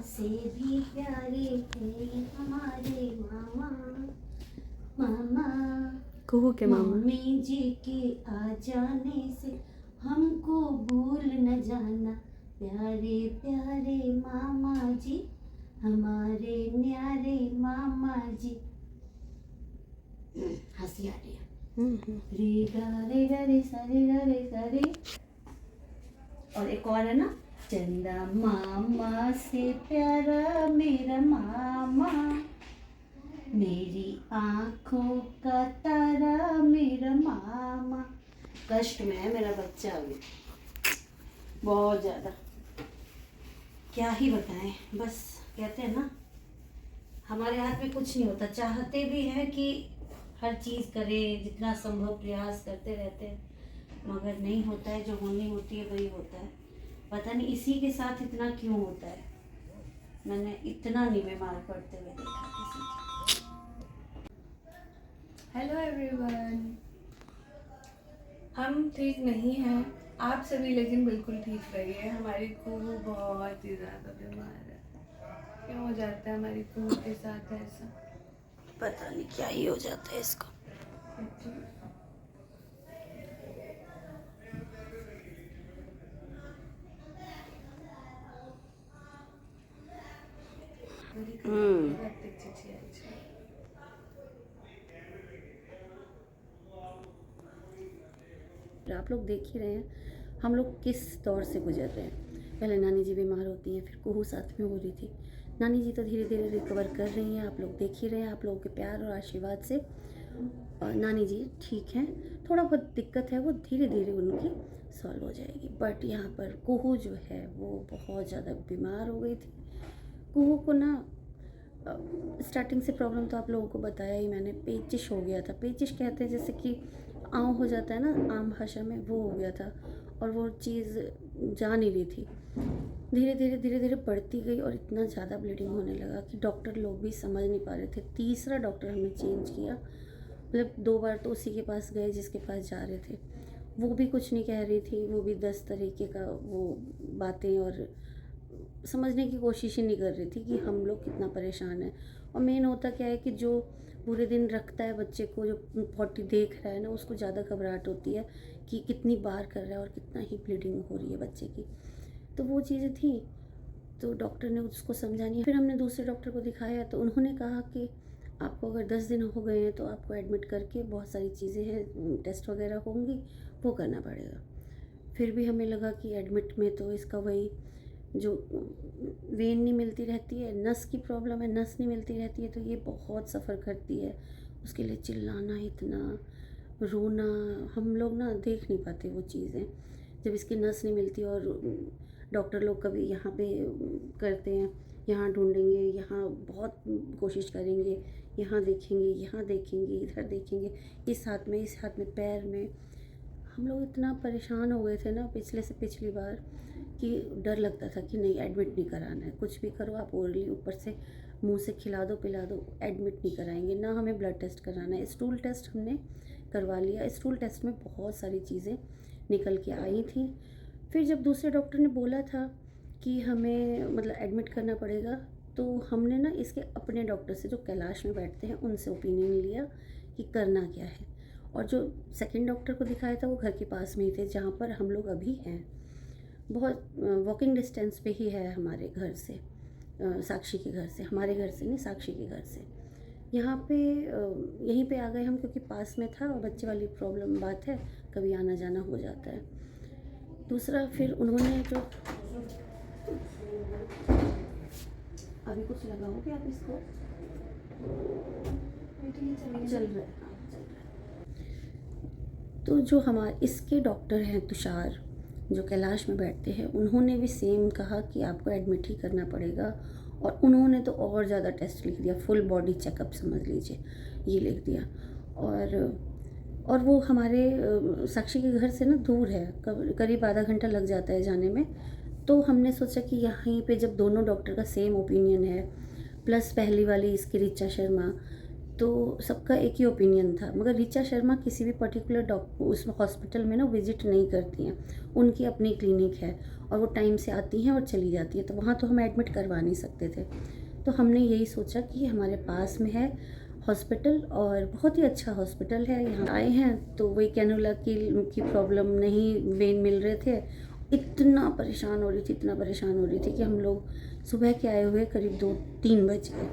से भी प्यारे हैं हमारे मामा। मामा कुहू के मामा। मम्मी जी के आ जाने से हमको भूल न जाना, प्यारे प्यारे मामा जी, हमारे न्यारे मामा जी। हंसी आ रही है। रे गा रे गा रे सा रे गा रे सा रे। और एक और है ना, चंदा मामा से प्यारा मेरा मामा, मेरी आँखों का तारा मेरा मामा। कष्ट में है मेरा बच्चा अभी बहुत ज़्यादा, क्या ही बताएं। बस कहते हैं ना, हमारे हाथ में कुछ नहीं होता। चाहते भी हैं कि हर चीज़ करें, जितना संभव प्रयास करते रहते हैं, मगर नहीं होता है। जो होनी होती है वही होता है। पता नहीं इसी के साथ इतना क्यों होता है। मैंने इतना नहीं बीमार पड़ते हुए देखा किसी को। हेलो एवरीवन, हम ठीक नहीं हैं, आप सभी लेकिन बिल्कुल ठीक रहिए। हमारी कुहू बहुत ही ज़्यादा बीमार है। क्यों हो जाता है हमारी कुहू के साथ ऐसा? पता नहीं क्या ही हो जाता है इसको। आप लोग देख ही रहे हैं हम लोग किस दौर से गुजर रहे हैं। पहले नानी जी बीमार होती हैं, फिर कुहू साथ में हो रही थी। नानी जी तो धीरे धीरे रिकवर कर रही हैं, आप लोग देख ही रहे हैं। आप लोगों के प्यार और आशीर्वाद से नानी जी ठीक हैं। थोड़ा बहुत दिक्कत है, वो धीरे धीरे उनकी सॉल्व हो जाएगी। बट यहाँ पर कुहू जो है वो बहुत ज़्यादा बीमार हो गई थी। कुहू को ना स्टार्टिंग से प्रॉब्लम तो आप लोगों को बताया ही मैंने, पेचिश हो गया था। पेचिश कहते हैं जैसे कि आँव हो जाता है ना आम भाषा में, वो हो गया था और वो चीज़ जा नहीं रही थी। धीरे धीरे बढ़ती गई और इतना ज़्यादा ब्लीडिंग होने लगा कि डॉक्टर लोग भी समझ नहीं पा रहे थे। तीसरा डॉक्टर हमने चेंज किया, मतलब 2 बार तो उसी के पास गए जिसके पास जा रहे थे। वो भी कुछ नहीं कह रही थी, वो भी 10 तरीके का वो बातें और समझने की कोशिश ही नहीं कर रही थी कि हम लोग कितना परेशान हैं। और मेन होता क्या है कि जो पूरे दिन रखता है बच्चे को, जो पॉटी देख रहा है ना, उसको ज़्यादा घबराहट होती है कि कितनी बार कर रहा है और कितना ही ब्लीडिंग हो रही है बच्चे की। तो वो चीज़ें थी, तो डॉक्टर ने उसको समझानी। फिर हमने दूसरे डॉक्टर को दिखाया तो उन्होंने कहा कि आपको अगर 10 दिन हो गए हैं तो आपको एडमिट करके बहुत सारी चीज़ें हैं, टेस्ट वगैरह होंगी, वो करना पड़ेगा। फिर भी हमें लगा कि एडमिट में तो इसका वही जो वेन नहीं मिलती रहती है, नस की प्रॉब्लम है, नस नहीं मिलती रहती है, तो ये बहुत सफ़र करती है। उसके लिए चिल्लाना, इतना रोना, हम लोग ना देख नहीं पाते वो चीज़ें जब इसकी नस नहीं मिलती। और डॉक्टर लोग कभी यहाँ पे करते हैं, यहाँ ढूंढेंगे, यहाँ बहुत कोशिश करेंगे, यहाँ देखेंगे, इधर देखेंगे, इस हाथ में, पैर में। हम लोग इतना परेशान हो गए थे ना पिछले से पिछली बार कि डर लगता था कि नहीं एडमिट नहीं कराना है। कुछ भी करो आप, ओरली ऊपर से मुंह से खिला दो पिला दो, एडमिट नहीं कराएंगे ना। हमें ब्लड टेस्ट कराना है। स्टूल टेस्ट हमने करवा लिया। स्टूल टेस्ट में बहुत सारी चीज़ें निकल के आई थी। फिर जब दूसरे डॉक्टर ने बोला था कि हमें मतलब एडमिट करना पड़ेगा, तो हमने ना इसके अपने डॉक्टर से जो कैलाश में बैठते हैं उनसे ओपिनियन लिया कि करना क्या है। और जो सेकंड डॉक्टर को दिखाया था वो घर के पास में ही थे जहाँ पर हम लोग अभी हैं। बहुत वॉकिंग डिस्टेंस पे ही है हमारे घर से, साक्षी के घर से, हमारे घर से नहीं, साक्षी के घर से। यहाँ पे यहीं पे आ गए हम क्योंकि पास में था और बच्चे वाली प्रॉब्लम बात है, कभी आना जाना हो जाता है। दूसरा फिर उन्होंने जो अभी कुछ लगाओगे आप इसको, चल रहा है। तो जो हमारे इसके डॉक्टर हैं तुषार, जो कैलाश में बैठते हैं, उन्होंने भी सेम कहा कि आपको एडमिट ही करना पड़ेगा। और उन्होंने तो और ज़्यादा टेस्ट लिख दिया, फुल बॉडी चेकअप समझ लीजिए, ये लिख दिया। और वो हमारे साक्षी के घर से ना दूर है, करीब आधा घंटा लग जाता है जाने में। तो हमने सोचा कि यहीं पे जब दोनों डॉक्टर का सेम ओपिनियन है, प्लस पहली वाली इसकी ऋचा शर्मा, तो सबका एक ही ओपिनियन था, मगर ऋचा शर्मा किसी भी पर्टिकुलर डॉक्टर उस हॉस्पिटल में ना विजिट नहीं करती हैं, उनकी अपनी क्लिनिक है और वो टाइम से आती हैं और चली जाती है, तो वहाँ तो हम एडमिट करवा नहीं सकते थे। तो हमने यही सोचा कि हमारे पास में है हॉस्पिटल और बहुत ही अच्छा हॉस्पिटल है, यहाँ आए हैं तो वही कैनुला की प्रॉब्लम नहीं, वेन मिल रहे थे, इतना परेशान हो रही थी, इतना परेशान हो रही थी कि हम लोग सुबह के आए हुए करीब 2-3 बज गए।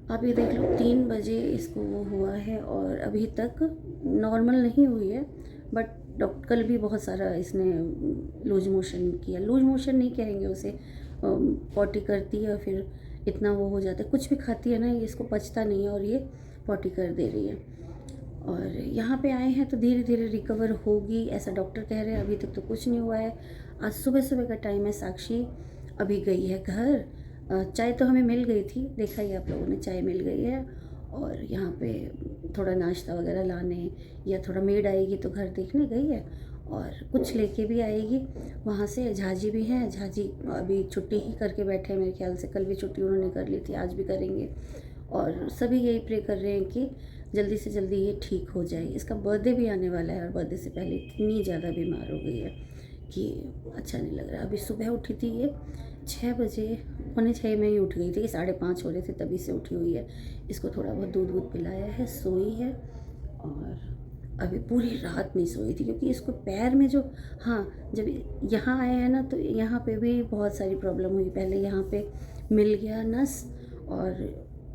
आप ये देख लो 3 बजे इसको वो हुआ है और अभी तक नॉर्मल नहीं हुई है, बट डॉक्टर कल भी बहुत सारा इसने लूज मोशन किया, लूज मोशन नहीं कहेंगे उसे, पॉटी करती है फिर इतना वो हो जाता है, कुछ भी खाती है ना ये इसको पचता नहीं है और ये पॉटी कर दे रही है। और यहाँ पे आए हैं तो धीरे धीरे रिकवर होगी ऐसा डॉक्टर कह रहे हैं, अभी तक तो कुछ नहीं हुआ है। आज सुबह सुबह का टाइम है, साक्षी अभी गई है घर, चाय तो हमें मिल गई थी, देखा ही आप लोगों ने, चाय मिल गई है और यहाँ पे थोड़ा नाश्ता वगैरह लाने या थोड़ा मेड आएगी तो घर देखने गई है और कुछ लेके भी आएगी वहाँ से। झाजी भी हैं, झाजी अभी छुट्टी ही करके बैठे हैं मेरे ख्याल से, कल भी छुट्टी उन्होंने कर ली थी, आज भी करेंगे और सभी यही प्रे कर रहे हैं कि जल्दी से जल्दी ये ठीक हो जाए। इसका बर्थडे भी आने वाला है और बर्थडे से पहले इतनी ज़्यादा बीमार हो गई है कि अच्छा नहीं लग रहा। अभी सुबह उठी थी ये 6 बजे, 5:45 में ही उठ गई थी कि 5:30 हो रहे थे तभी से उठी हुई है। इसको थोड़ा बहुत दूध वूध पिलाया है, सोई है और अभी पूरी रात नहीं सोई थी क्योंकि इसको पैर में जो, हाँ जब यहाँ आए हैं ना तो यहाँ पे भी बहुत सारी प्रॉब्लम हुई। पहले यहाँ पे मिल गया नस और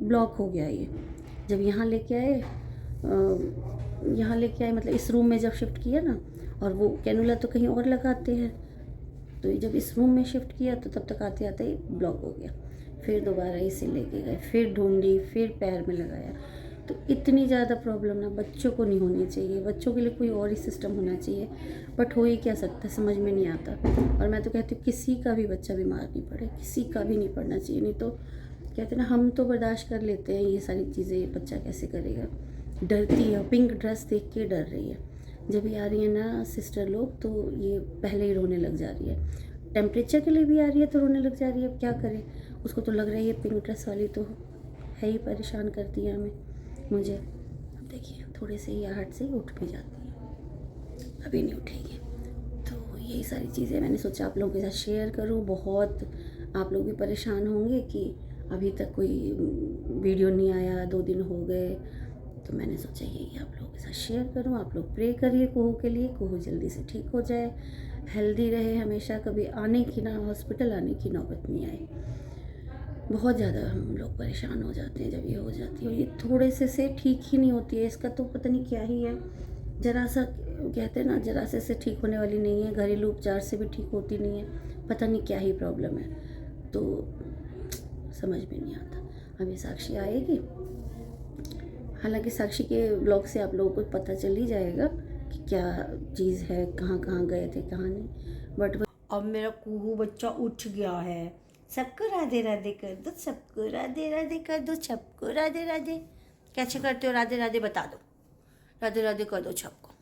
ब्लॉक हो गया ये, जब यहाँ लेके आए मतलब इस रूम में जब शिफ्ट किया ना, और वो कैनुला तो कहीं और लगाते हैं, तो जब इस रूम में शिफ्ट किया तो तब तक आते आते ही ब्लॉक हो गया। फिर दोबारा इसे लेके गए, फिर ढूंढी, फिर पैर में लगाया। तो इतनी ज़्यादा प्रॉब्लम ना बच्चों को नहीं होनी चाहिए, बच्चों के लिए कोई और ही सिस्टम होना चाहिए, बट हो ही क्या सकता है, समझ में नहीं आता। और मैं तो कहती हूँ किसी का भी बच्चा बीमार नहीं पड़े, किसी का भी नहीं पड़ना चाहिए। नहीं तो कहते ना हम तो बर्दाश्त कर लेते हैं ये सारी चीज़ें, ये बच्चा कैसे करेगा। डरती है, पिंक ड्रेस देख के डर रही है। जब ये आ रही है ना सिस्टर लोग तो ये पहले ही रोने लग जा रही है, टेम्परेचर के लिए भी आ रही है तो रोने लग जा रही है। अब क्या करें, उसको तो लग रहा है ये पिंक ड्रेस वाली तो है ही, परेशान करती है हमें, मुझे। अब देखिए थोड़े से ही आहट से ही उठ भी जाती है, अभी नहीं उठेगी। तो यही सारी चीज़ें मैंने सोचा आप लोगों के साथ शेयर करूँ। बहुत आप लोग भी परेशान होंगे कि अभी तक कोई वीडियो नहीं आया, 2 दिन हो गए, तो मैंने सोचा यही आप लोगों के साथ शेयर करूं। आप लोग प्रे करिए कुहू के लिए, कुहू जल्दी से ठीक हो जाए, हेल्दी रहे हमेशा, कभी आने की ना हॉस्पिटल आने की नौबत नहीं आए। बहुत ज़्यादा हम लोग परेशान हो जाते हैं जब ये हो जाती है, और ये थोड़े से ठीक ही नहीं होती है। इसका तो पता नहीं क्या ही है, जरा सा कहते हैं ना, जरा से ठीक होने वाली नहीं है, घरेलू उपचार से भी ठीक होती नहीं है, पता नहीं क्या ही प्रॉब्लम है, तो समझ में नहीं आता। अभी साक्षी आएगी, हालांकि साक्षी के ब्लॉग से आप लोगों को पता चल ही जाएगा कि क्या चीज़ है, कहाँ कहाँ गए थे, कहाँ नहीं। बट अब मेरा कुहू बच्चा उठ गया है। सबको राधे राधे कर दो, सबको राधे राधे कर दो, सबको राधे राधे। कैसे करते हो राधे राधे बता दो, राधे राधे कर दो सबको।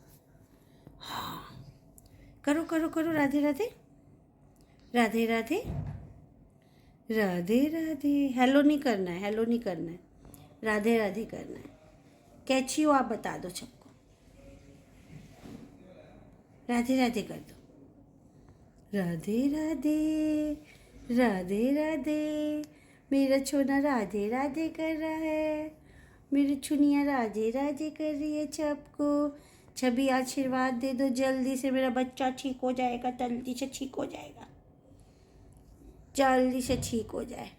हाँ करो करो करो, राधे राधे, राधे राधे, राधे राधे। हेलो नहीं करना है, हेलो नहीं करना है, राधे राधे करना है। कैची हो आप बता दो सबको, राधे राधे कर दो, राधे राधे, राधे राधे। मेरा छोना राधे राधे कर रहा है, मेरी छुनिया राधे राधे कर रही है सबको। छवि आशीर्वाद दे दो, जल्दी से मेरा बच्चा ठीक हो जाएगा, जल्दी से ठीक हो जाएगा, जल्दी से ठीक हो जाए।